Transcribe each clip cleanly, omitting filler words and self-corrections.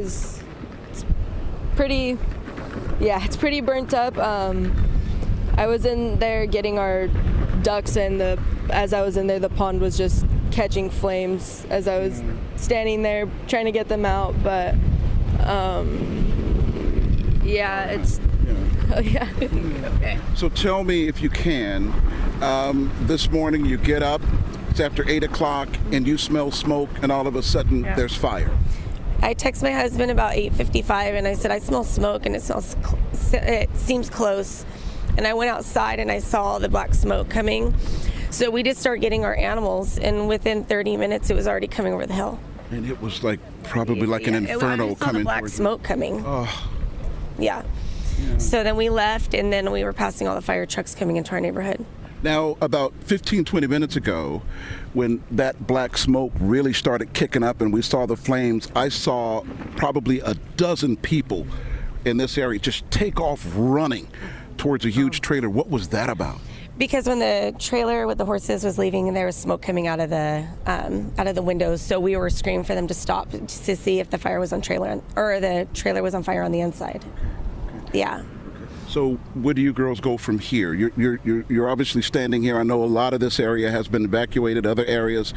It's pretty, yeah, it's pretty burnt up. I was in there getting our ducks, and as I was in there, the pond was just catching flames as I was standing there trying to get them out. But yeah, it's yeah. Okay. So tell me, if you can, this morning you get up, it's after 8 o'clock, and you smell smoke, and all of a sudden there's fire. I text my husband about 8:55, and I said, I smell smoke, and it seems close. And I went outside, and I saw the black smoke coming. So we just started getting our animals, and within 30 minutes, it was already coming over the hill. And it was like probably like an inferno I saw coming the black towards smoke coming. Oh. Yeah. So then we left, and then we were passing all the fire trucks coming into our neighborhood. Now, about 15, 20 minutes ago, when that black smoke really started kicking up and we saw the flames, I saw probably a dozen people in this area just take off running towards a huge trailer. What was that about? Because when the trailer with the horses was leaving, there was smoke coming out of the windows. So we were screaming for them to stop to see if the fire was on trailer, or the trailer was on fire on the inside. Yeah. So where do you girls go from here? You're obviously standing here. I know a lot of this area has been evacuated. Other areas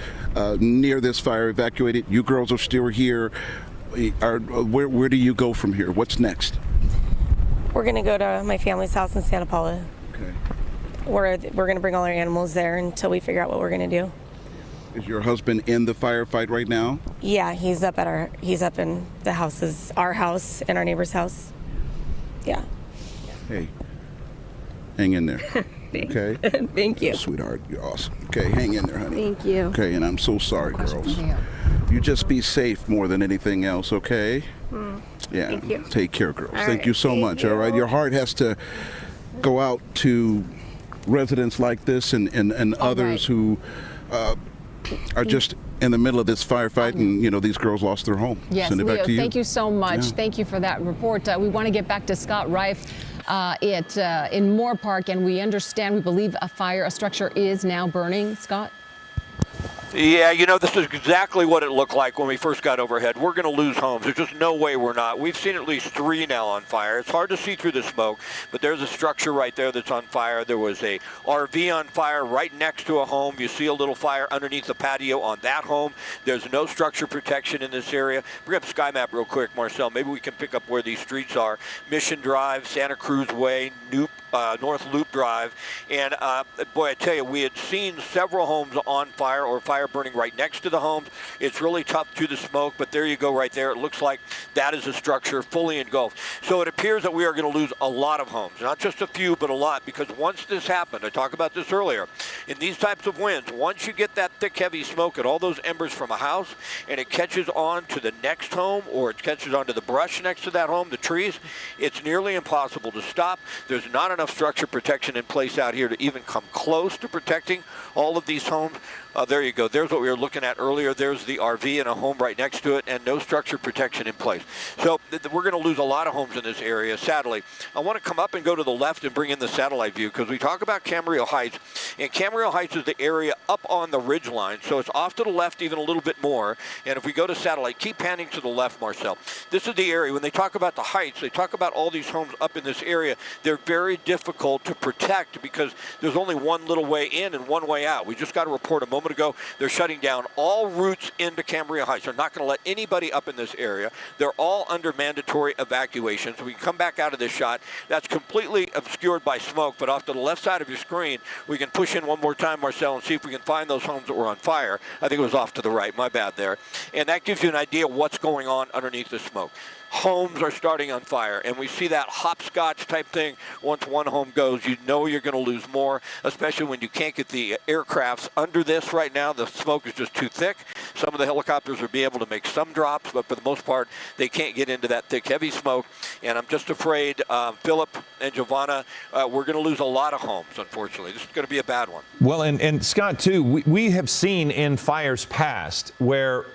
near this fire evacuated. You girls are still here. Where do you go from here? What's next? We're going to go to my family's house in Santa Paula. Okay. We're going to bring all our animals there until we figure out what we're going to do. Is your husband in the firefight right now? Yeah, he's up in the houses, our house and our neighbor's house. Yeah. Hey, hang in there. Thanks. Okay? Thank you. Sweetheart, you're awesome. Okay, hang in there, honey. Thank you. Okay, and I'm so sorry, girls. You just be safe more than anything else, okay? Yeah. Thank you. Take care, girls. All Thank right, you so thank much, you. all right? Your heart has to go out to residents like this and others who are just in the middle of this firefight, and you know, these girls lost their home. Yes, Send it back Leo, to you. thank you so much. Yeah. Thank you for that report. We want to get back to Scott Reif in Moore Park, and we believe a structure is now burning. Scott? Yeah, you know, this is exactly what it looked like when we first got overhead. We're going to lose homes. There's just no way we're not. We've seen at least 3 now on fire. It's hard to see through the smoke, but there's a structure right there that's on fire. There was a RV on fire right next to a home. You see a little fire underneath the patio on that home. There's no structure protection in this area. Bring up Sky Map real quick, Marcel. Maybe we can pick up where these streets are. Mission Drive, Santa Cruz Way, North Loop Drive, and boy, I tell you, we had seen several homes on fire or fire burning right next to the homes. It's really tough through the smoke, but there you go right there. It looks like that is a structure fully engulfed. So it appears that we are going to lose a lot of homes, not just a few, but a lot, because once this happened, I talked about this earlier, in these types of winds, once you get that thick, heavy smoke and all those embers from a house, and it catches on to the next home, or it catches onto the brush next to that home, the trees, it's nearly impossible to stop. There's not enough structure protection in place out here to even come close to protecting all of these homes. There you go. There's what we were looking at earlier. There's the RV and a home right next to it, and no structure protection in place. So we're going to lose a lot of homes in this area, sadly. I want to come up and go to the left and bring in the satellite view, because we talk about Camarillo Heights, and Camarillo Heights is the area up on the ridge line, so it's off to the left even a little bit more. And if we go to satellite, keep panning to the left, Marcel. This is the area. When they talk about the heights, they talk about all these homes up in this area. They're very difficult to protect because there's only one little way in and one way out. We just got a report a moment ago. They're shutting down all routes into Camarillo Heights. They're not going to let anybody up in this area. They're all under mandatory evacuation. So we can come back out of this shot. That's completely obscured by smoke, but off to the left side of your screen, we can push in one more time, Marcel, and see if we can find those homes that were on fire. I think it was off to the right. My bad there. And that gives you an idea of what's going on underneath the smoke. Homes are starting on fire, and we see that hopscotch type thing. Once one home goes, you know you're going to lose more, especially when you can't get the aircrafts under this right now. The smoke is just too thick. Some of the helicopters will be able to make some drops, but for the most part, they can't get into that thick, heavy smoke. And I'm just afraid, Philip and Giovanna, we're going to lose a lot of homes, unfortunately. This is going to be a bad one. Well, and Scott, too, we have seen in fires past where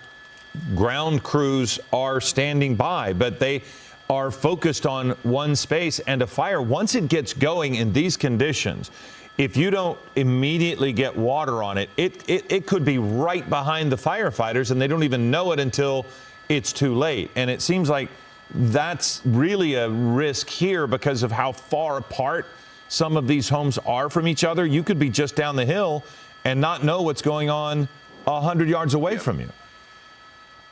ground crews are standing by, but they are focused on one space, and a fire, once it gets going in these conditions, if you don't immediately get water on it, it could be right behind the firefighters, and they don't even know it until it's too late. And it seems like that's really a risk here because of how far apart some of these homes are from each other. You could be just down the hill and not know what's going on 100 yards away from you.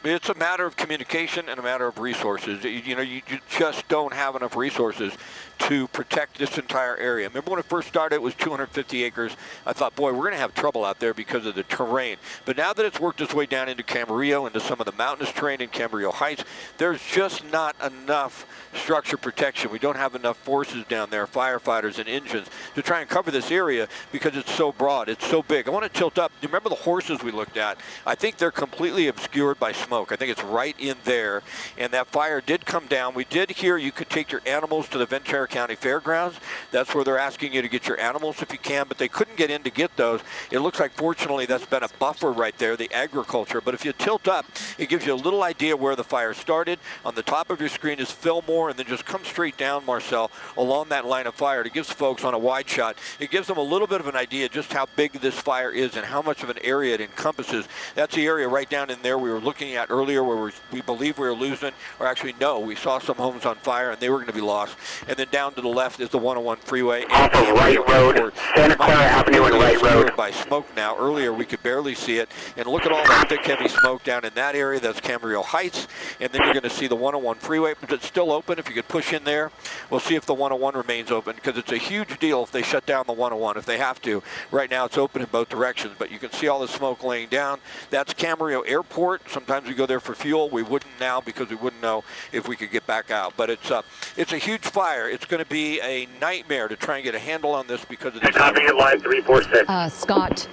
It's a matter of communication and a matter of resources. You just don't have enough resources to protect this entire area. Remember when it first started, it was 250 acres. I thought, boy, we're going to have trouble out there because of the terrain. But now that it's worked its way down into Camarillo, into some of the mountainous terrain in Camarillo Heights, there's just not enough structure protection. We don't have enough forces down there, firefighters and engines, to try and cover this area because it's so broad, it's so big. I want to tilt up. You remember the horses we looked at? I think they're completely obscured by smoke. I think it's right in there. And that fire did come down. We did hear you could take your animals to the Ventura County Fairgrounds. That's where they're asking you to get your animals if you can, but they couldn't get in to get those. It looks like, fortunately, that's been a buffer right there, the agriculture. But if you tilt up, it gives you a little idea where the fire started. On the top of your screen is Fillmore, and then just come straight down, Marcel, along that line of fire. It gives folks on a wide shot, it gives them a little bit of an idea just how big this fire is and how much of an area it encompasses. That's the area right down in there we were looking at earlier where we believe we were losing, or actually no, we saw some homes on fire and they were going to be lost. And then down to the left is the 101 freeway. Off of Wright Road, Santa Clara Avenue and Wright Road. By smoke now. Earlier we could barely see it. And look at all that thick, heavy smoke down in that area. That's Camarillo Heights. And then you're going to see the 101 freeway, but it's still open. If you could push in there, we'll see if the 101 remains open, because it's a huge deal if they shut down the 101, if they have to. Right now it's open in both directions, but you can see all the smoke laying down. That's Camarillo Airport. Sometimes we go there for fuel. We wouldn't now because we wouldn't know if we could get back out. But it's a huge fire. It's going to be a nightmare to try and get a handle on this because of the copy at line 346. Scott,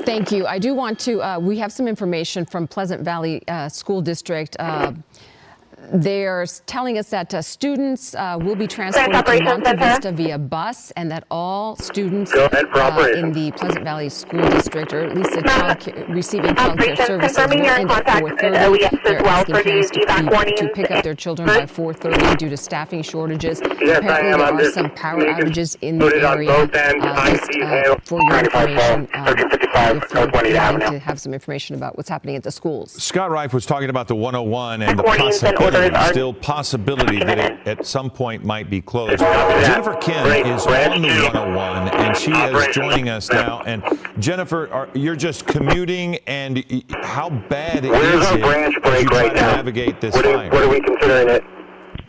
thank you. I do want to, we have some information from Pleasant Valley School District. They're telling us that students will be transported to Monte Vista via bus, and that all students in the Pleasant Valley School District, or at least the receiving child care services, will end at 4:30. They're asking parents to pick up their children by 4:30 due to staffing shortages. Apparently, there are some power outages in the area. Just for your information, if you're wanting to have some information about what's happening at the schools. Scott Reif was talking about the 101 and the possibility that it at some point might be closed. Jennifer Kim is on the 101, and she is joining us now. And Jennifer, you're just commuting, and how bad is it as you try to navigate this fire? What are we considering it?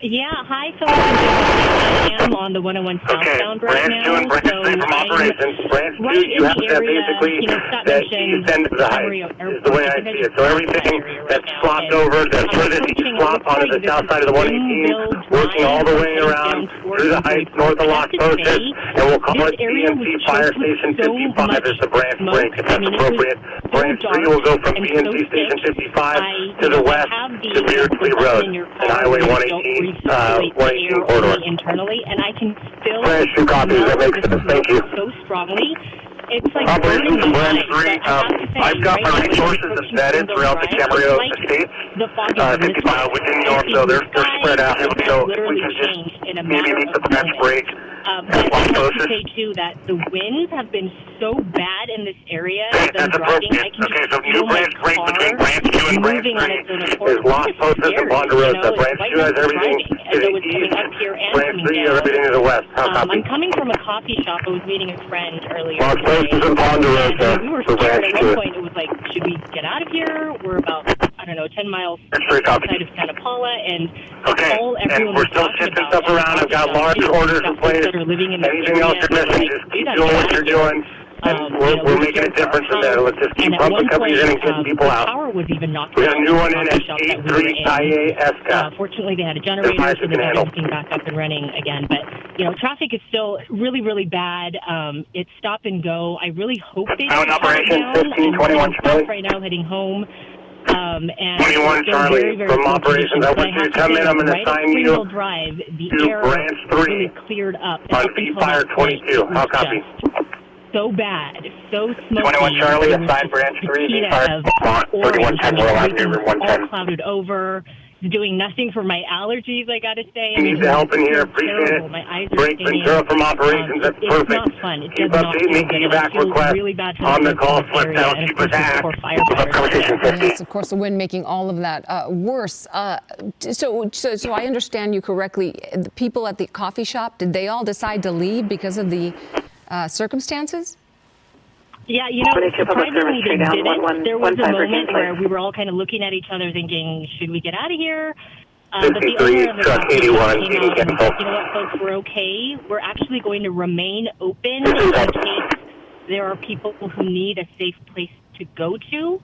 Yeah, hi, so I am on the 101 southbound right now. Branch 2 from operations. Branch 2, you have to have basically that east end of the height, is the way I see it. So everything that's swapped over, that's furthest east swap onto the south side of the 118, working all the way around through the heights, north of Las Postas, and we'll call it BNC Fire Station 55 as the branch break, if that's appropriate. Branch 3 will go from BNC Station 55 to the west to Beardsley Road and Highway 118. 118 corridor. Internally, and I can still Branch 2 copies, that makes sense. Thank you. So strongly. It's like Operations Branch 3, I've got my resources embedded throughout the Camarillo estates, 50 miles within north, so they're spread out, so we can just maybe meet the branch break. But I have to say, too, that the winds have been so bad in this area that I'm driving. I can okay, so new branch break between Branch 2 and Branch 3 is Las Postas and Ponderosa. Branch 2 has everything to the east, Branch 3 has everything to the west. How copy? I'm coming from a coffee shop. I was meeting a friend earlier. Las Postas and Ponderosa. We were scared. At one point, it was like, should we get out of here? We're about, 10 miles outside of Santa Paula, and and we're still shifting stuff around. I've got large orders in place. Anything else you're missing, just keep doing what you're doing. And we're making a difference in there. Let's just keep pumping companies in and getting people out. We got a new one in at 83 IA Esca. Fortunately, they had a generator, so they got everything back up and running again. But, traffic is still really, really bad. It's stop and go. I really hope they don't shut it down. 1521 Charlie. Right now, heading home. And 21 Charlie very, very from operations. I want you to come in. I'm going to assign you to Branch 3 really cleared up on Fire 22. How copy? So bad, so smoky. 21 Charlie, assigned Branch 3, Fire 3110, Royal Avenue, room 110. All clouded over. It's doing nothing for my allergies, I got to say. You need the help in here. Appreciate terrible. it. My eyes are Great stinging. Ventura from operations. That's perfect. It's not fun. It Keep does not updating feel the good. evac It feels request really bad for on the folks call. in this Flip area, down. and of Keep course, us at. for firefighters. Conversation 50. Yes, of course, the wind making all of that worse. So I understand you correctly. The people at the coffee shop, did they all decide to leave because of the circumstances? Yeah, you know, surprisingly they didn't. There was a moment where we were all kind of looking at each other thinking, should we get out of here? But the owner of the coffee shop came out and said, you know what, folks, we're okay. We're actually going to remain open in case there are people who need a safe place to go to.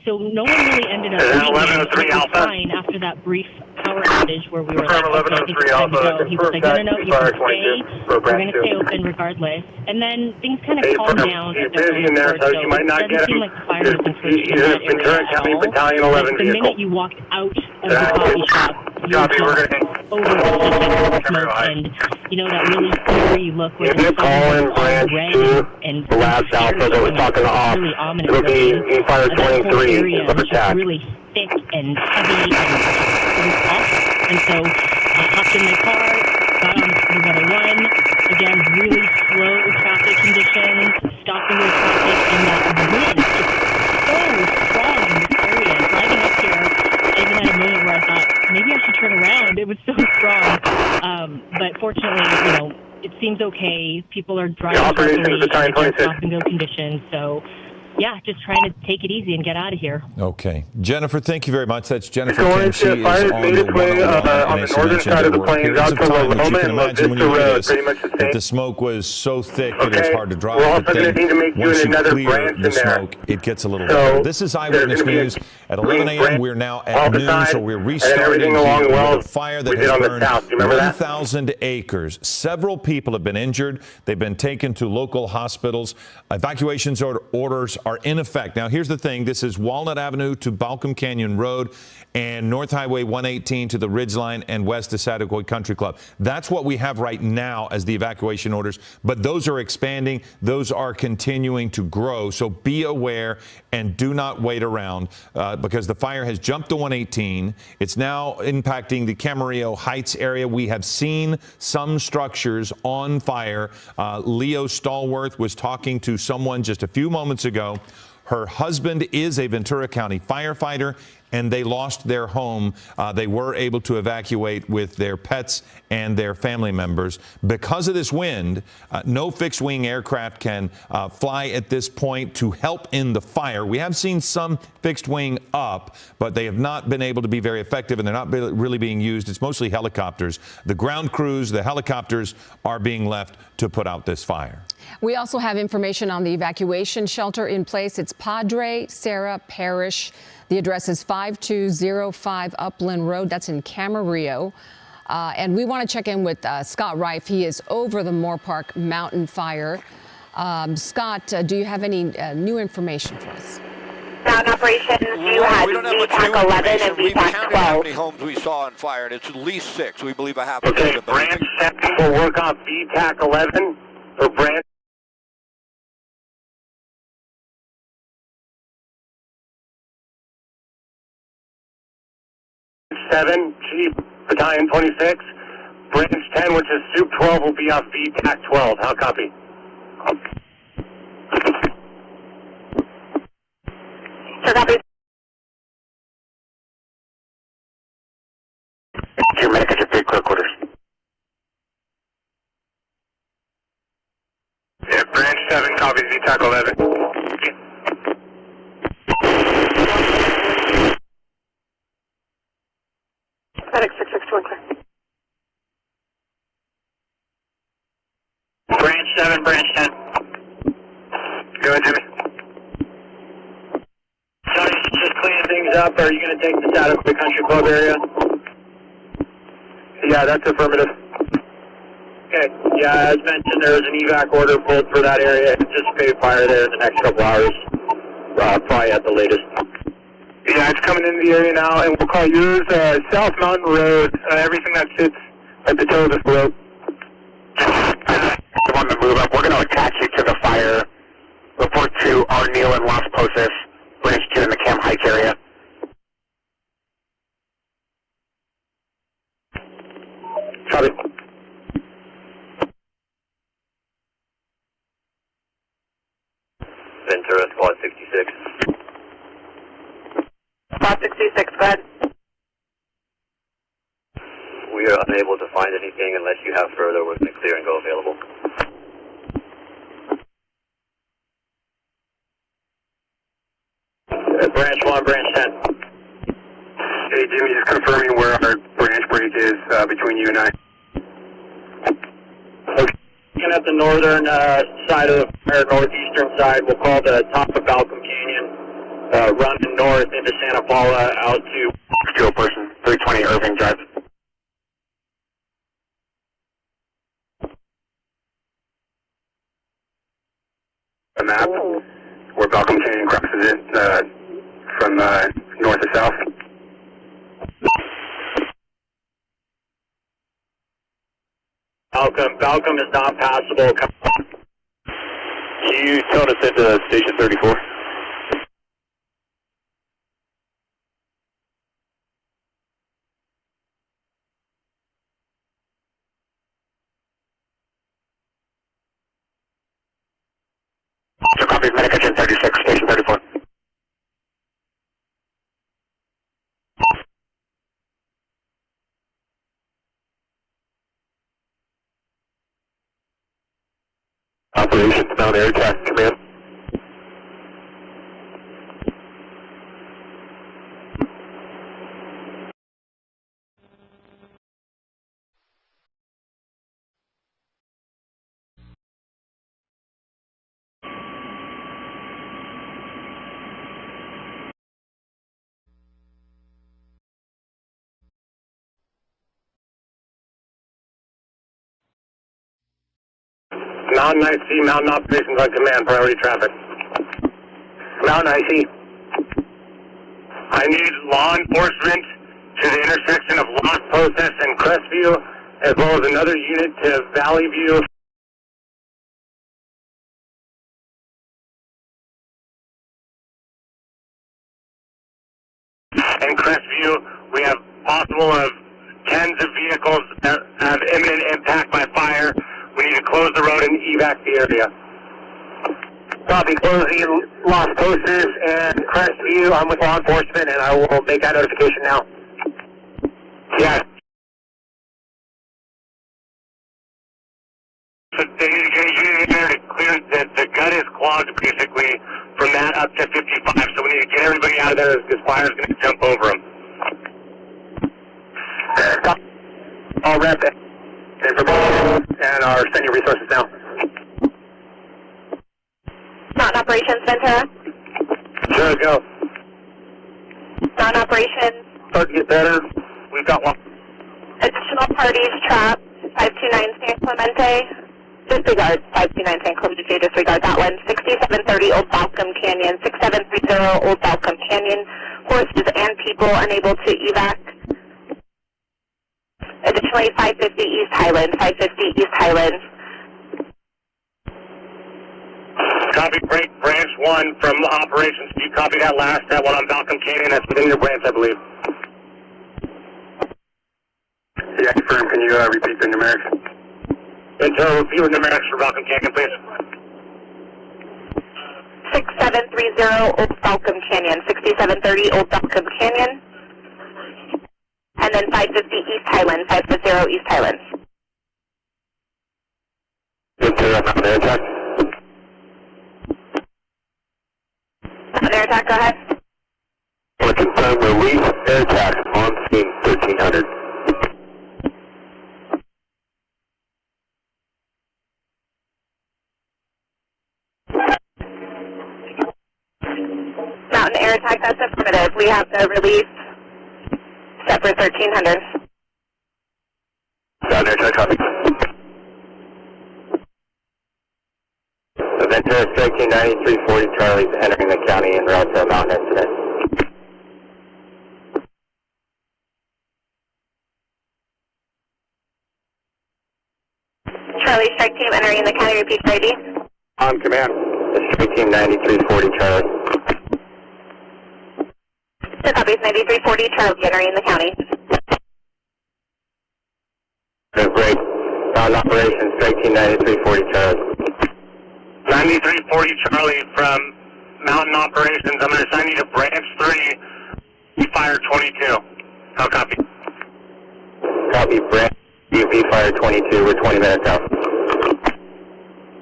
So no one really ended up leaving. It was fine after that brief power outage where we were like, okay, I think it's time to go. He was like, no, you can stay. We're going to stay open regardless. And then things kind of calmed down. You're busy in there, so you might not get it. Doesn't seem like the fire has been switched in that area at all. Battalion 11 The minute you walked out of the coffee shop, you were overwhelmed smoke and, you know, that really scary look where the sun was all red and the last alpha that was talking off. really ominous. It'll be Fire 23 area of was just attack. really thick and heavy and it was awful. And so I hopped in my car, got on the 101, again, really slow traffic conditions, stopping the traffic, and that wind just so strong in this area. Driving up here, I even had a moment where I thought, maybe I should turn around. It was so strong. But fortunately, you know, it seems okay. People are driving carefully in stop-and-go conditions, so yeah, just trying to take it easy and get out of here. Okay. Jennifer, thank you very much. That's Jennifer So Kim. She is fire on made the its way 101. on the northern side of the plains out to Time, which you can imagine when you hear this, pretty much the that same. the smoke was so thick it was Okay. hard to drive. We're also But gonna then need to make you once another clear branch the in there. smoke, it gets a little So better. This is there's Eyewitness gonna be a News at 11 a.m. branch We're now off at the noon, side, so we're and restarting everything along here the well with a fire that we has did on the burned south. Do you remember that? 1,000 acres. Several people have been injured. They've been taken to local hospitals. Evacuations orders are in effect. Now, here's the thing. This is Walnut Avenue to Balcom Canyon Road and North Highway 118 to the Ridgeline and west to Sataquoy Country Club. That's what we have right now as the evacuation orders, but those are expanding. Those are continuing to grow. So be aware and do not wait around because the fire has jumped to 118. It's now impacting the Camarillo Heights area. We have seen some structures on fire. Leo Stallworth was talking to someone just a few moments ago. Her husband is a Ventura County firefighter, and they lost their home. They were able to evacuate with their pets and their family members. Because of this wind, no fixed-wing aircraft can fly at this point to help in the fire. We have seen some fixed-wing up, but they have not been able to be very effective, and they're not really being used. It's mostly helicopters. The ground crews, the helicopters are being left to put out this fire. We also have information on the evacuation shelter in place. It's Padre Sarah Parish. The address is 5205 Upland Road. That's in Camarillo. And we want to check in with Scott Reif. He is over the Moorpark Mountain Fire. Scott, do you have any new information for us? Ground operations, you had We don't have much new VTAC 11 and information. We've VTAC counted how 12. many homes we saw on fire, and it's at least 6. We believe a half a Okay, dozen. but we branch think- 7 will work off VTAC 11 or branch 7, Chief Battalion 26. Branch 10, which is Soup 12, will be off VTAC 12. How copy? So copy. Your medic, your big clerk orders. Yeah, branch 7 copies VTAC 11. Medic 661 clear. Branch 7, branch 10. Go ahead, Jimmy. Sonny, just cleaning things up. Are you going to take this out of the country club area? Yeah, that's affirmative. Okay. Yeah, as mentioned, there is an evac order pulled for that area. Anticipate fire there in the next couple hours, probably at the latest. Yeah, it's coming into the area now, and we'll call yours South Mountain Road, everything that sits at the toe of the slope. You want to move up. We're going to attach you to the fire. Report to our Neil and Las Posas, branch 2 in the Cam Heights area. copy. Ventura, Squad 66. Squad 66, go ahead. We are unable to find anything unless you have further with the clear and go available. Branch 1, Branch 10. Hey, Jimmy, just confirming where our branch break is between you and I. Okay. Looking at the northern side of the fire, northeastern side, we'll call the top of Balcom Canyon, running north into Santa Paula out to Fuel person, 320 Irving Drive. A map where Balcom Canyon crosses it from north to south. Balcom is not passable. Can you tone us into Station 34? So copy, Medication 36, Station 34. Operations Mount Air Attack Command. Mountain IC, Mountain Operations on command, priority traffic. Mountain IC. I need law enforcement to the intersection of Lost Process and Crestview, as well as another unit to Valley View. And Crestview, we have possible of tens of vehicles that have imminent impact by fire. We need to close the road and evac the area. Copy, closing Lost Posters and Crestview. I'm with law enforcement and I will make that notification now. Yeah. So they need to get a unit in there to clear, the gut is clogged basically from that up to 55, so we need to get everybody out of there because fire's going to jump over them. I'll wrap that information and are sending resources now. Mountain Operations Ventura. Sure, go. Mountain Operations. Start to get better. We've got one. Additional parties trapped. 529 San Clemente. Disregard 529 San Clemente. Disregard that one. 6730 Old Balcom Canyon. 6730 Old Balcom Canyon. Horses and people unable to evac. Additionally, 550 East Highland. 550 East Highland. Copy, break, branch 1 from operations. Do you copy that last, that one on Balcom Canyon? That's within your branch, I believe. Yeah, confirm. Can you repeat the numerics? Ventura, repeat your numerics for Balcom Canyon, please. 6730 Old Balcom Canyon. 6730 Old Balcom Canyon. And then 550 East Highland. 550 East Highland. Ventura, Mountain Air Attack. Mountain Air Attack, go ahead. I want to confirm release air attack on scene 1300. Mountain Air Attack, that's affirmative. We have the release set for 1300. Mountain Air Attack, copy. Ventura striking 9340 Charlie's entering the county en route to a mountain incident. Charlie, strike team entering the county. Repeat for ID. On command. Strike team 9340 Charlie. So copies 9340 Charlie entering the county. Mountain Operations, strike team 9340 Charlie. 9340 Charlie from Mountain Operations. I'm going to assign you to branch 3, fire 22. How copy? Copy, branch 3, fire 22. We're 20 minutes out.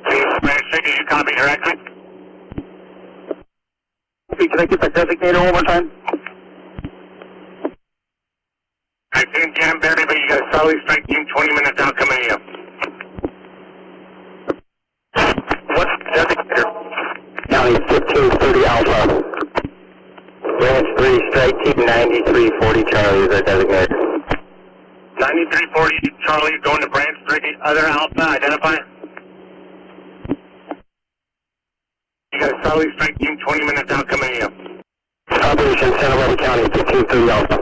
Branch 3, did you copy directly? Can I get that designator one more time? I think Jamberry, but you got a solid strike team 20 minutes out coming to you. What's the designator? County 1530 Alpha. Branch 3, strike team 9340 Charlie is our designator. 9340 Charlie going to branch 3, other Alpha, identify. You got a solid strike team 20 minutes out coming to you. Operation Santa Barbara County 1530 Alpha.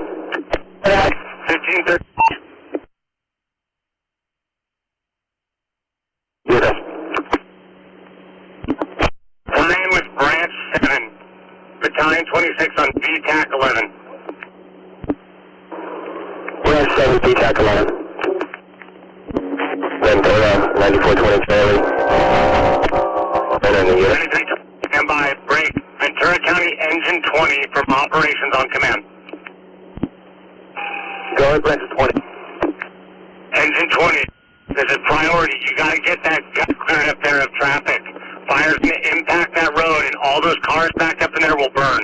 1530. With us. Flying with branch 7. Battalion 26 on VTAC 11. Branch 7, VTAC 11. Ventura, 9420 Charlie. Stand by, break. Ventura County Engine 20 from operations on command. Go ahead, branch 20. Engine 20, there's a priority. You got to get that gut cleared up there of traffic. Fire's going to impact that road, and all those cars backed up in there will burn.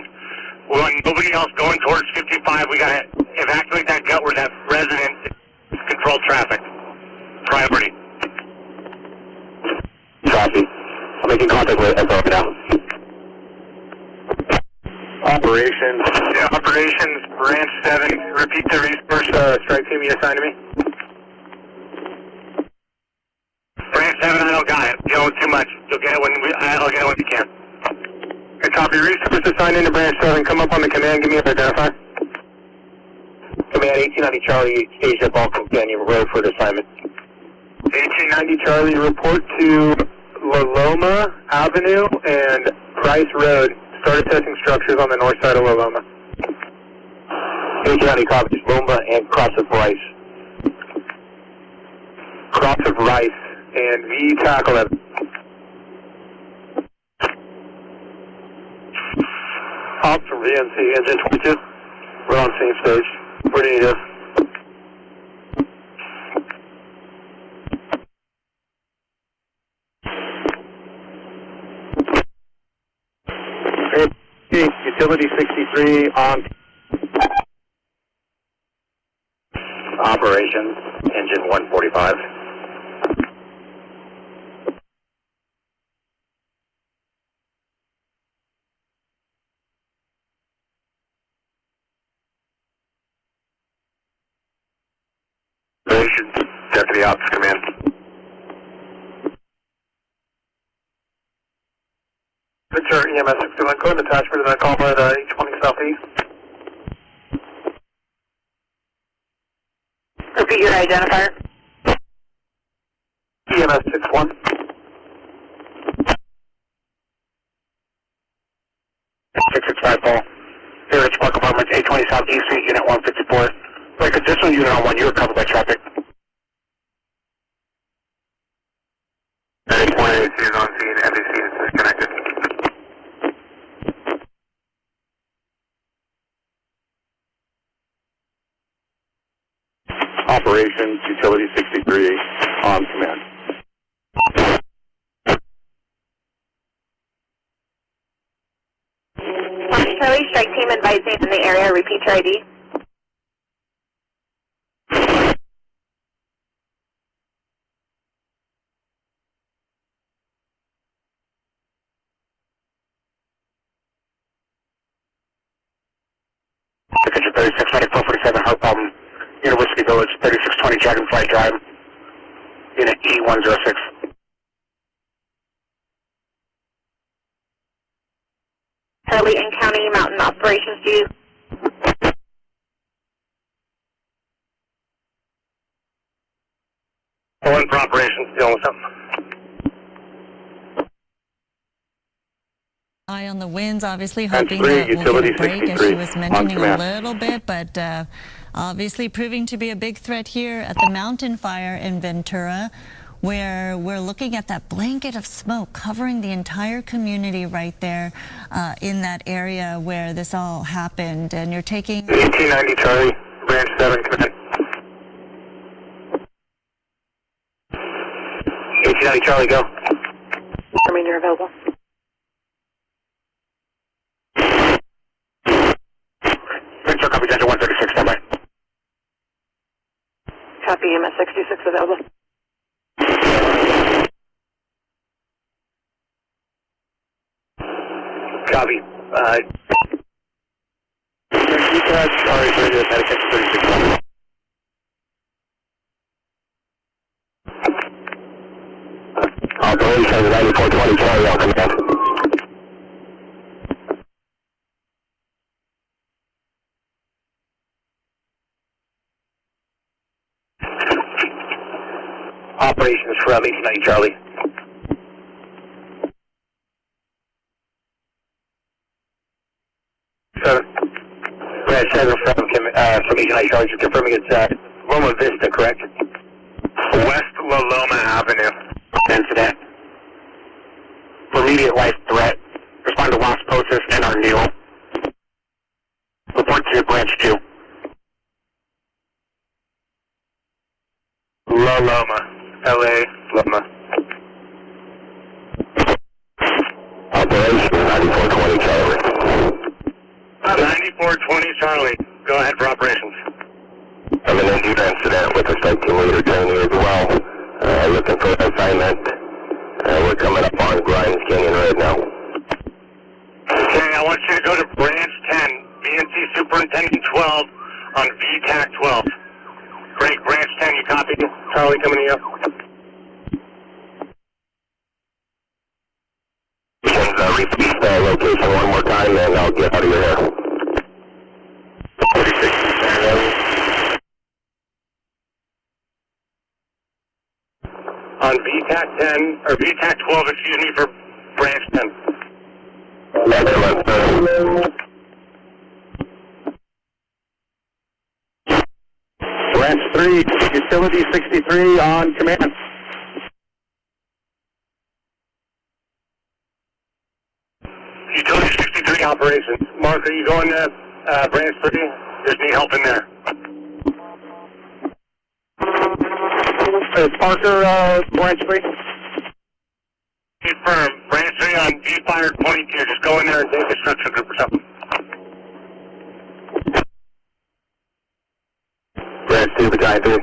We want nobody else going towards 55. We got to evacuate that gut where that resident controlled traffic. Priority. Copy. I'm making contact with SO now. Operations. Yeah, operations, branch 7. Repeat the resource strike team you assigned to me. Branch 7, I don't got it. You know, too much. You'll get it I'll get it when you can. Okay, copy. Resource assigned into branch 7. Come up on the command. Give me an identify. Command 1890 Charlie, staged at Balkan Canyon Road for assignment. 1890 Charlie, report to La Loma Avenue and Price Road. Start assessing structures on the north side of La Loma. 1890 copies Loma and Cross of Rice. Cross of Rice and VTAC 11. Ops from VNC, engine 22. We're on same stage. Where do you need us? Utility 63 on operations, engine 145. Operations, Deputy Ops Command. Ventura EMS 61 code attached for the call by the 820 Southeast. Repeat your identifier. EMS 61. 665 Paul. Here at Park Apartments, 820 Southeast Street, Unit 154. Like additional unit on 1, you are covered by traffic. 818 is on scene, NBC is disconnected. Operations, Utility 63, on command. Charlie, strike team advising in the area. Repeat your ID. Attention 36, 9447, heart problem. University Village, 3620 Dragonfly Drive, Unit E106. Charlie and County Mountain Operations, do you? One for operations, dealing with something. Eye on the winds, obviously, hoping three, that we'll get a break, as 63, she was mentioning a little bit, but obviously proving to be a big threat here at the Mountain Fire in Ventura, where we're looking at that blanket of smoke covering the entire community right there in that area where this all happened. And you're taking 1890 Charlie, branch 7, come in. 1890 Charlie, go. I mean, you're available. Ventura, copy, Denver 136, standby. Copy, EMS 66 available. Copy. Sorry, radio, medication 36. Operation 9420 Charlie, I'll command. Operations from 1890 Charlie. Brad 7 from 1890 Charlie, just confirming it's Loma Vista, correct? West La Loma Avenue. Incident. Immediate life threat. Respond to Las Posas and Arnil. Report to branch 2. La Loma. LA Loma. Operation 9420 Charlie. 9420 Charlie. Go ahead for operations. I'm an injured incident with respect to leader training as well. Looking for an assignment. We're coming up on Grimes Canyon right now. Okay, I want you to go to branch 10, BNC Superintendent 12 on VTAC 12. Great, branch 10, you copy? Charlie coming to you. Repeat the location one more time and I'll get out of your hair. 46 on VTAC 10, or VTAC 12, excuse me, for branch 10. Branch 3, utility 63 on command. Utility 63 operations. Mark, are you going to branch 3? Just need help in there. Parker, branch 3. Confirm. Branch 3 on D-Fire 22. Just go in there and take destruction group or something. Branch 2, Battalion 3.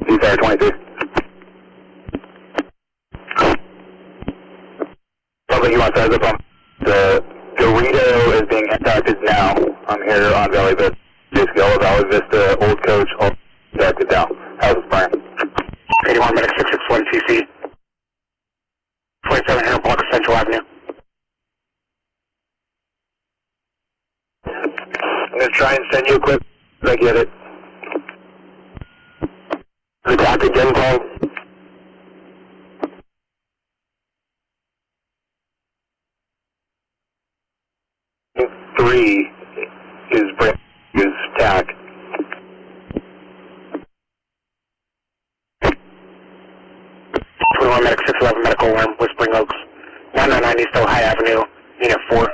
D-Fire 22. Something you want to say, the The Dorito is being impacted now. I'm here on Valley Vista. Just go Valley Vista, Old Coach, all impacted now. How's this, Brian? 81 Medic 661 TC. 2700 Block Central Avenue. I'm going to try and send you a quick. I get it. Attack again, Paul. Three is TAC. Medic 611 Medical Worm, Whispering Oaks, 199 East Ohio Avenue, Unit 4.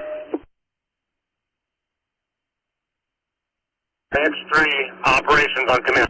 Branch 3, operations on command.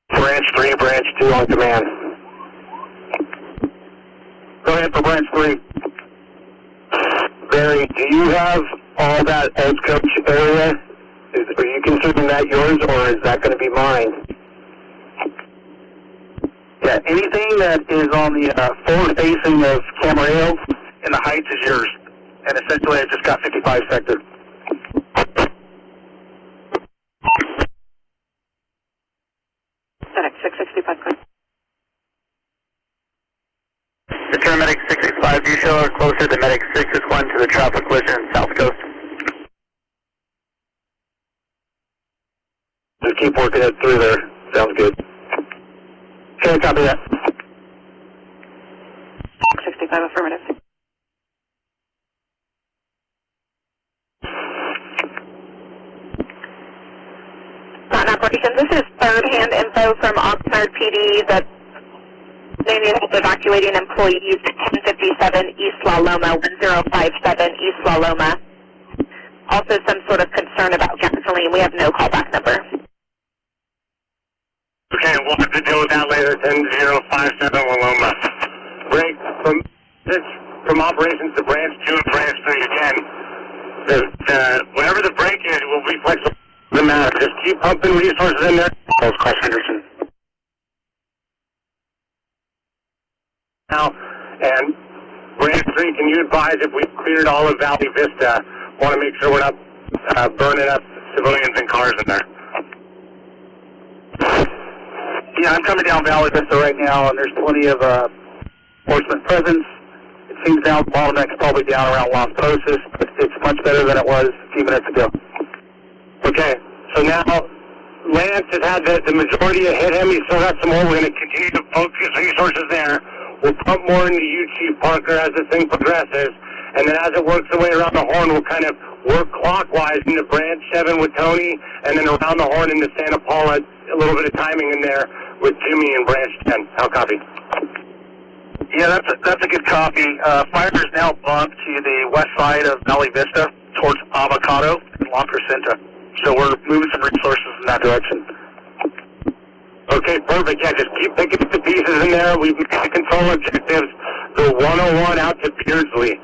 Branch 3, Branch 2 on command. Go ahead for Branch 3. Barry, do you have all that Old Coach area? Are you considering that yours, or is that going to be mine? Yeah, anything that is on the forward facing of Camarillo in the Heights is yours. And essentially, I just got 55 sector. 665, clear. Return Medic 665, do you show her closer to Medic 661 to the traffic collision South Coast? Just keep working it through there. Sounds good. Okay, copy that. 65, affirmative. Mountain Operations, this is third-hand info from Oxnard PD that they need help evacuating employees at 1057 East La Loma, 1057 East La Loma. Also some sort of concern about gasoline. We have no callback number. Okay, we'll have to deal with that later. 10057 La Loma. Break from operations to branch 2 and branch 3 again. Whatever the break is, it will be flexible. Doesn't matter. Just keep pumping resources in there. Cross Henderson. Now, and branch 3, can you advise if we've cleared all of Valley Vista? Want to make sure we're not burning up civilians and cars in there. Yeah, I'm coming down Valley Vista right now, and there's plenty of enforcement presence. It seems now the bottleneck's probably down around Las Posas, but it's much better than it was a few minutes ago. Okay, so now Lance has had the majority of hit him. He's still got some more. We're going to continue to focus resources there. We'll pump more into you, Chief Parker, as this thing progresses. And then as it works its way around the horn, we'll kind of work clockwise into branch 7 with Tony, and then around the horn into Santa Paula. A little bit of timing in there with Jimmy in branch 10. How copy? Yeah, that's a good copy. Fire is now bumped to the west side of Valley Vista towards Avocado and La Crescenta. So we're moving some resources in that direction. Okay, perfect. Yeah, just keep picking up the pieces in there. We've got the control objectives. The 101 out to Beardsley.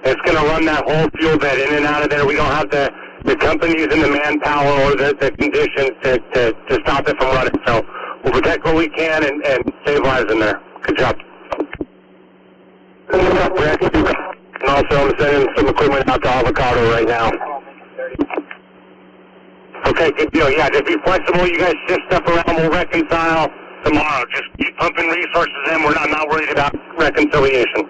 It's going to run that whole fuel bed in and out of there. We don't have the companies and the manpower or the conditions to stop it from running. So we'll protect what we can and save lives in there. Good job. And also I'm sending some equipment out to Avocado right now. Okay, good deal. Yeah, just be flexible. You guys shift stuff around. We'll reconcile tomorrow. Just keep pumping resources in. I'm not worried about reconciliation.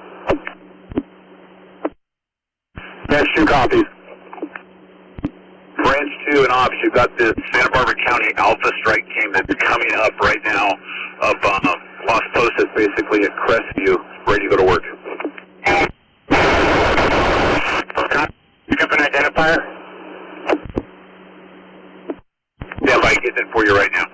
Next 2 copies. Branch 2 and Ops, you've got the Santa Barbara County Alpha strike team that's coming up right now of Las Posas, basically at Crestview, ready to go to work. Pick up an identifier. Yeah, I get it for you right now.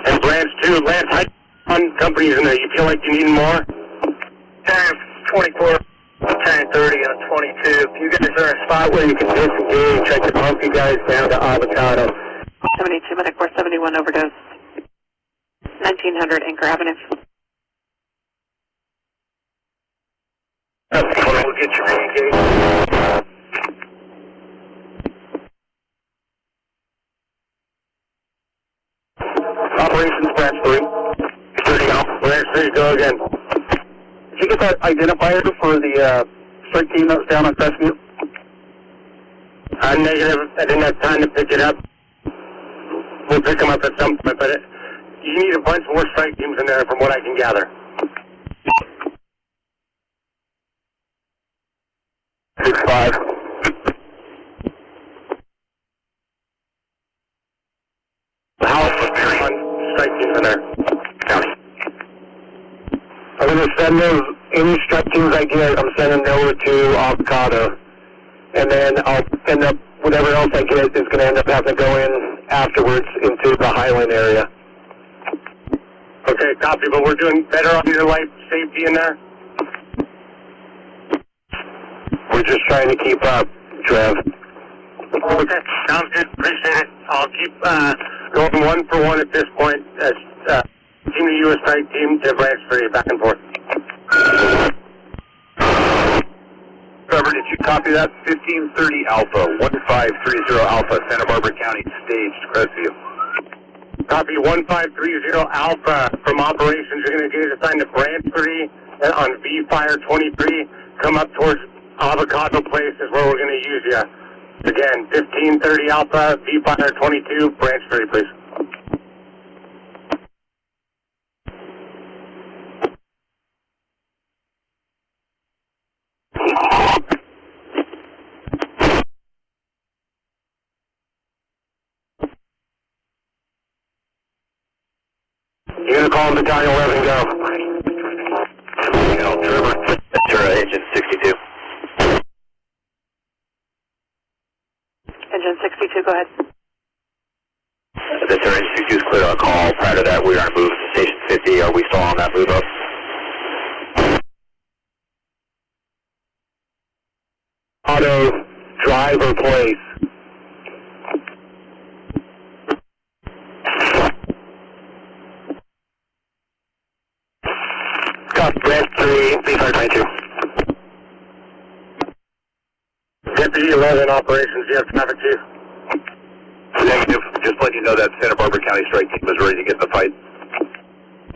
And branch 2, Lance, how on companies in there? You feel like you need more? 24, 10, 30, and a 22. If you guys are in a spot where you can disengage, I can pump you guys down to Avocado. 72, Medic 471 overdose. 1900 Anchor Avenue. Okay, we'll get you re-engaged. Operations branch 3. 30 out. Branch 3, go again. Did you get that identifier for the strike team that was down on Crestview? Negative. I didn't have time to pick it up. We'll pick them up at some point, but you need a bunch more strike teams in there from what I can gather. 6-5. The house was very on strike teams in there. County. I'm going to send those, any strike teams I get, I'm sending them over to Avocado. And then I'll end up, whatever else I get is going to end up having to go in afterwards into the Highland area. Okay, copy, but we're doing better on your life safety in there? We're just trying to keep up, Trev. Okay, sounds good. Appreciate it. I'll keep going 1 for 1 at this point. Team to U.S. strike team to branch 3, back and forth. Trevor, did you copy that? 1530 Alpha, 1530 Alpha, Santa Barbara County, staged, Crestview. Copy 1530 Alpha from operations. You're going to get assigned to branch 3 on V-Fire 23. Come up towards Avocado Place is where we're going to use you. Again, 1530 Alpha, V-Fire 22, branch 3, please. You're going to call Battalion 11, go. Ventura, engine 62. Engine 62, go ahead. Ventura, engine 62 is clear on call. Prior to that, we are on move to station 50. Are we still on that move up? Auto, drive or place. Copy, branch 3, B-592. Deputy 11 operations, you have traffic too? Negative. Just letting you know that Santa Barbara County strike team is ready to get in the fight.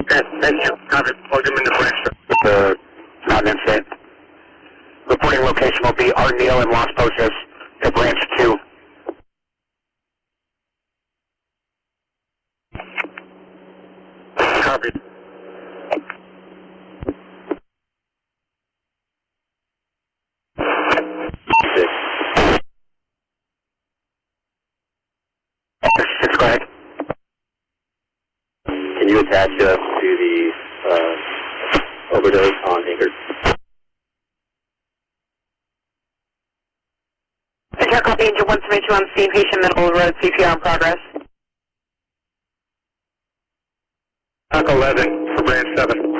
Okay, thank you. Copy. Plug them into branch. Not an incident. Reporting location will be Arneal and Las Posas at branch 2. Copy. Six, go ahead. Can you attach us to the overdose on Anchor? Air copy, engine 172 on scene, patient middle of the road, CPR in progress. Dock 11 for branch 7.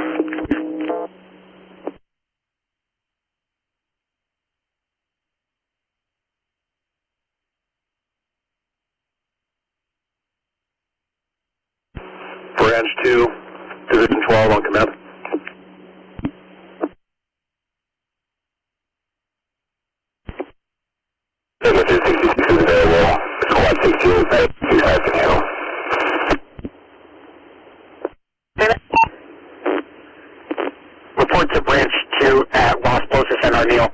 Branch 2, Division 12 on command. Division 62 available. Squad 16, 25 can handle. Report to branch 2 at Las Posas and Arneal.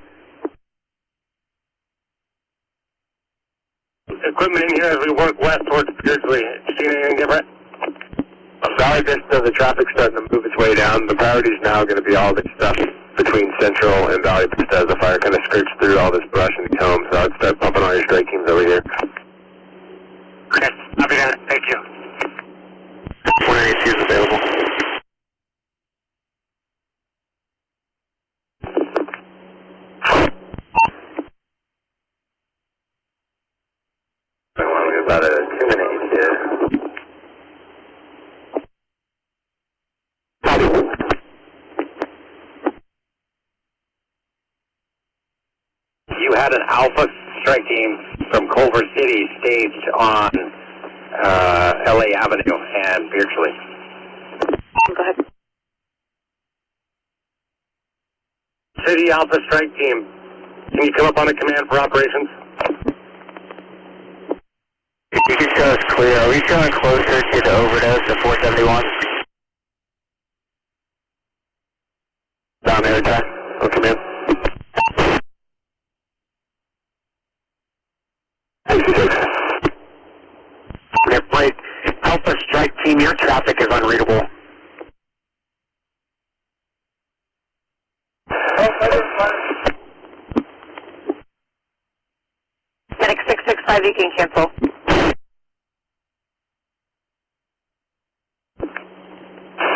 Equipment in here as we work west towards Beardsley. Seen anything different? Valley Vista, the traffic's starting to move its way down. The priority is now going to be all this stuff between Central and Valley Vista as the fire kind of skirts through all this brush and these homes. So I'd start pumping all your strike teams over here. Okay, copy that. Thank you. When are ACs available? I want to get about a 2-minute here. You had an Alpha strike team from Culver City staged on LA Avenue and Beardsley. Go ahead. City Alpha strike team, can you come up on the command for operations? You can show us clear. Are we showing closer to the overdose of 471? Down there, Ty. On command. Right. Alpha strike team, your traffic is unreadable. Medic 665, you can cancel.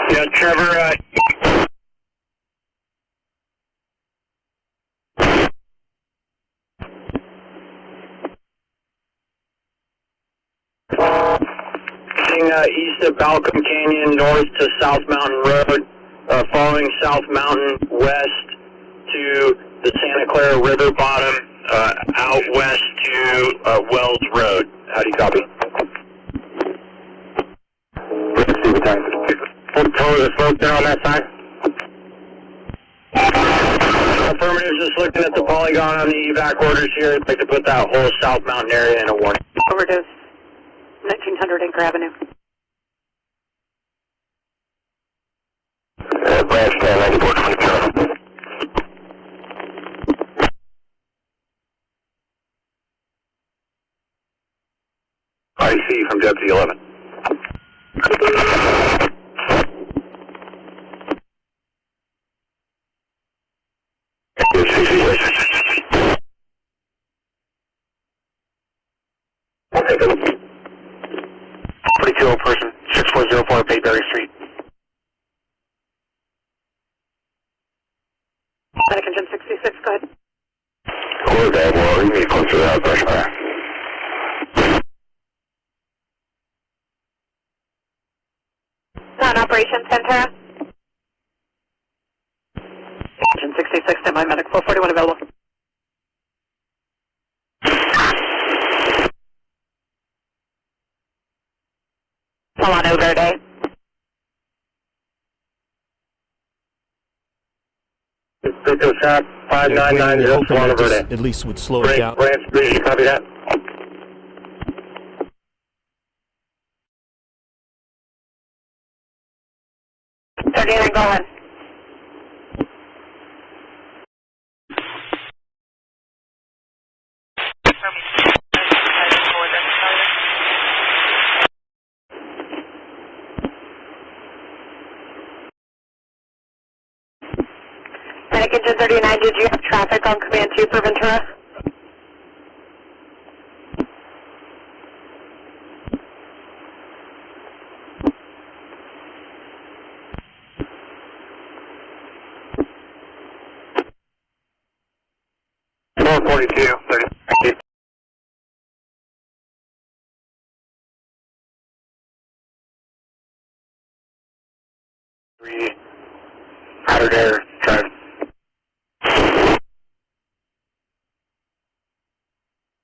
Yeah, Trevor, east of Balcom Canyon, north to South Mountain Road, following South Mountain west to the Santa Clara River bottom, out west to Wells Road. How do you copy? Let's see what time it is. Full control of the slope there on that side. Affirmative, just looking at the polygon on the evac orders here. I'd like to put that whole South Mountain area in a warning. Overdose, 1900 Anchor Avenue. Branch 10, 9422. I see you from Deputy 11. Person, 6404 Bayberry Street. Medic engine 66, go ahead. Okay, well, you need closer to that brush fire. Non-operation center. Engine 66, standby medic 441 available. Solano Verde. Victor Shot 5990 Solano Verde. At least would slow it down. Branch Bridge, copy that. Go ahead. Medic engine 39, did you have traffic on command 2 for Ventura? Outer Air Drive.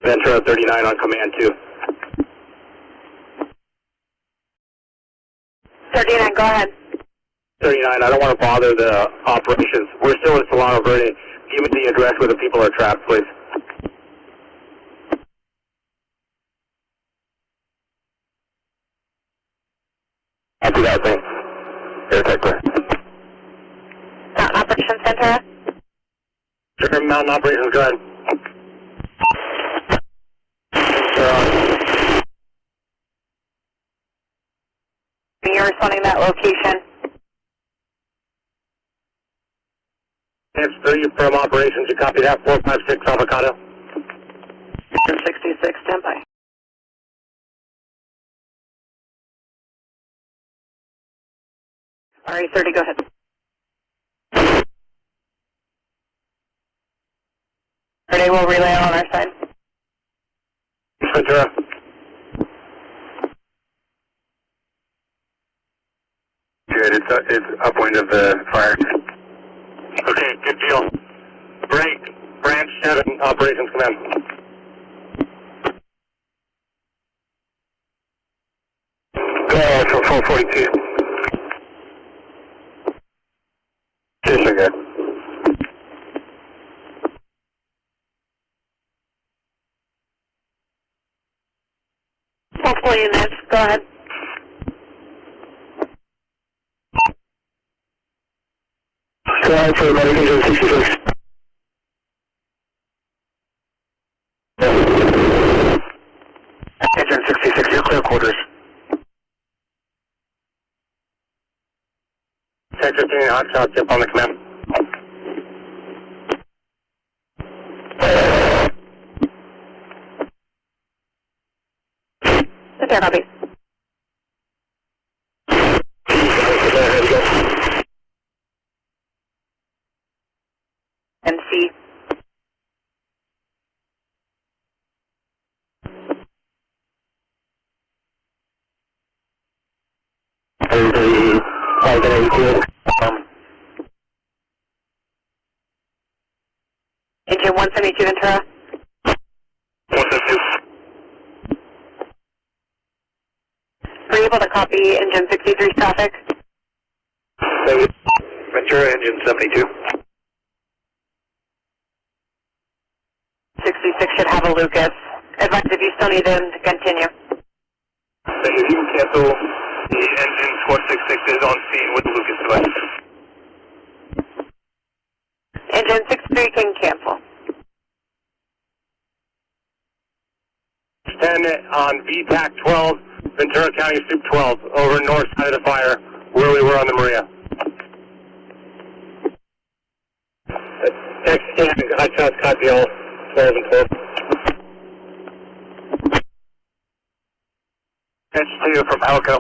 Ventura 39 on command 2. 39, go ahead. 39, I don't want to bother the operations. We're still in Solano Verde. Give me the address where the people are trapped, please. After that, thanks. Air Tech clear. Mountain Operations Center. Sure, Mountain Operations, go ahead. You're responding to that location. It's 3 from operations. You copy that? 456 Avocado. 66, standby. RE30, go ahead. Renee will relay on our side. Ventura. Good, it's upwind of the fire. Okay, good deal. Great. Branch 7, Operations Command. Go ahead for 442. Disregard. Multiple units, go ahead. Go ahead for Medic Engine 66. Engine 66, your clear quarters. Sector 15, hot shot, jump on the command. There, copy. NC. Engine 172 Ventura. 172. Are you able to copy engine 63 traffic? Ventura, engine 72. 66 should have a Lucas. Advise if you still need them to continue. Thank you. You can cancel. The engine squad 66 is on scene with the Lucas device. Engine 63 can cancel. And on VTAC 12, Ventura County Soup 12, over north side of the fire, where we were on the Maria. Text scan, hot shots, copy all, 12 and 12. Catch 2 from Elko.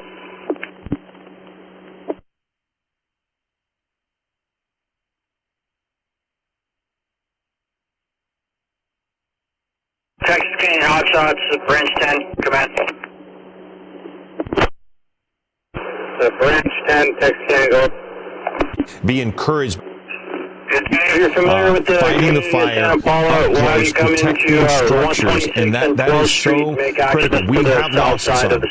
Text scan, hot shots, branch 10, command. Branch 10, text scan, go. Be encouraged. If you're familiar with the fighting the fire, close, protecting structures, and that is so critical. We have lost some.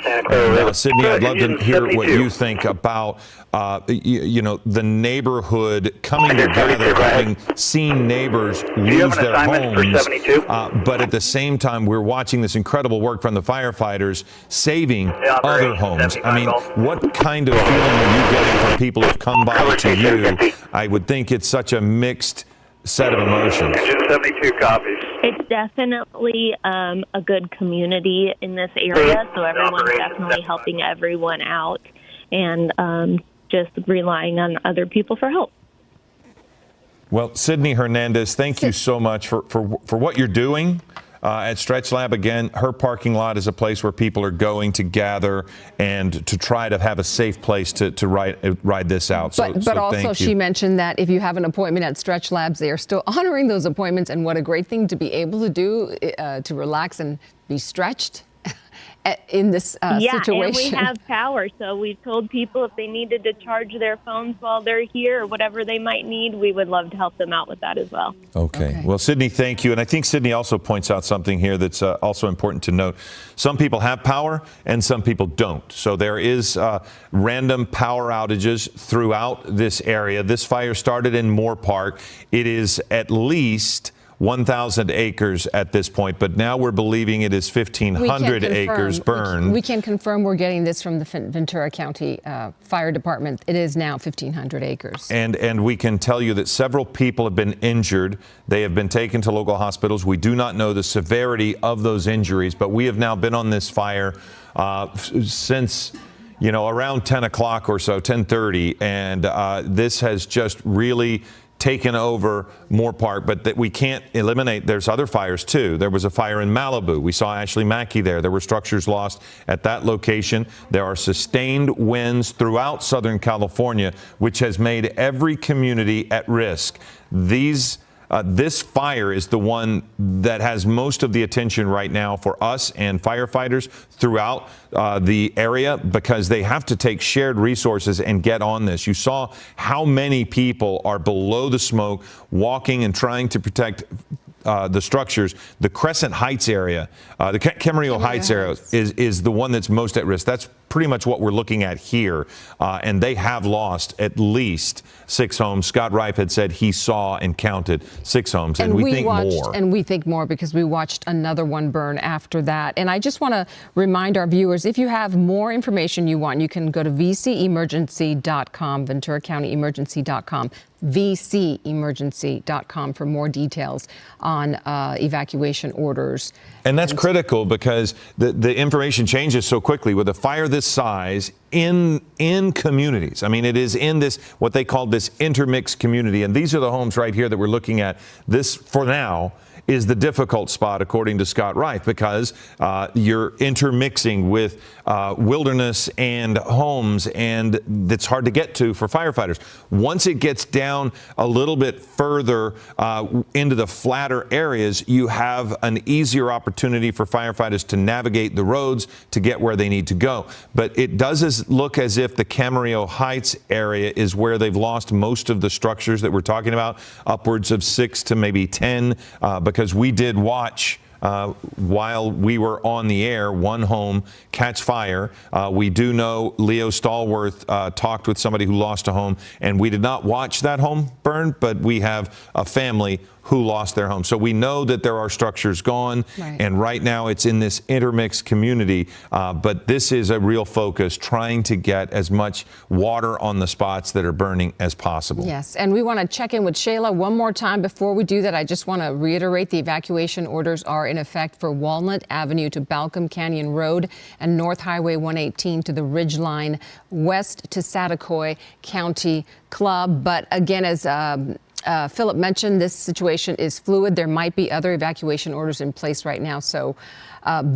Sydney, I'd love to hear what you think about the neighborhood coming together, having seen neighbors lose their homes, but at the same time, we're watching this incredible work from the firefighters saving other homes. I mean, what kind of feeling are you getting from people who've come by to you? I would think it's such a mixed set of emotions. 72 copies. It's definitely a good community in this area, so everyone's definitely helping everyone out and just relying on other people for help. Well, Sydney Hernandez, thank you so much for what you're doing. At Stretch Lab, again, her parking lot is a place where people are going to gather and to try to have a safe place to ride this out. But also she mentioned that if you have an appointment at Stretch Labs, they are still honoring those appointments. And what a great thing to be able to do to relax and be stretched in this situation. Yeah, and we have power, so we've told people if they needed to charge their phones while they're here or whatever they might need, we would love to help them out with that as well. Okay. Well, Sydney, thank you. And I think Sydney also points out something here that's also important to note. Some people have power and some people don't. So there is random power outages throughout this area. This fire started in Moore Park. It is at least 1,000 acres at this point, but now we're believing it is 1,500 acres burned. We can confirm we're getting this from the Ventura County Fire Department. It is now 1,500 acres. And we can tell you that several people have been injured. They have been taken to local hospitals. We do not know the severity of those injuries, but we have now been on this fire since around 10 o'clock or so, 10:30, and this has just really taken over Moore Park, but that we can't eliminate. There's other fires too. There was a fire in Malibu. We saw Ashley Mackey there. There were structures lost at that location. There are sustained winds throughout Southern California, which has made every community at risk. This fire is the one that has most of the attention right now for us and firefighters throughout the area, because they have to take shared resources and get on this. You saw how many people are below the smoke, walking and trying to protect the structures. The Crescent Heights area, the Camarillo Heights area is the one that's most at risk. That's pretty much what we're looking at here. And they have lost at least 6 homes. Scott Reif had said he saw and counted 6 homes, and we think more. And we think more because we watched another one burn after that. And I just want to remind our viewers, if you have more information you want, you can go to vcemergency.com, VenturaCountyEmergency.com. vcemergency.com for more details on evacuation orders. And that's critical because the information changes so quickly with a fire this size in communities. I mean, it is in this, what they call this intermixed community. And these are the homes right here that we're looking at. This, for now, is the difficult spot, according to Scott Reif, because you're intermixing with wilderness and homes, and it's hard to get to for firefighters. Once it gets down a little bit further into the flatter areas, you have an easier opportunity for firefighters to navigate the roads to get where they need to go. But it does look as if the Camarillo Heights area is where they've lost most of the structures that we're talking about, upwards of 6 to maybe 10, because we did watch while we were on the air, one home catch fire. We do know Leo Stallworth talked with somebody who lost a home, and we did not watch that home burn, but we have a family who lost their home. So we know that there are structures gone, and right now it's in this intermixed community, but this is a real focus, trying to get as much water on the spots that are burning as possible. Yes, and we want to check in with Shayla one more time. Before we do that, I just want to reiterate the evacuation orders are are in effect for Walnut Avenue to Balcom Canyon Road and North Highway 118 to the Ridgeline west to Saticoy County Club. But again, as Philip mentioned, this situation is fluid. There might be other evacuation orders in place right now, so be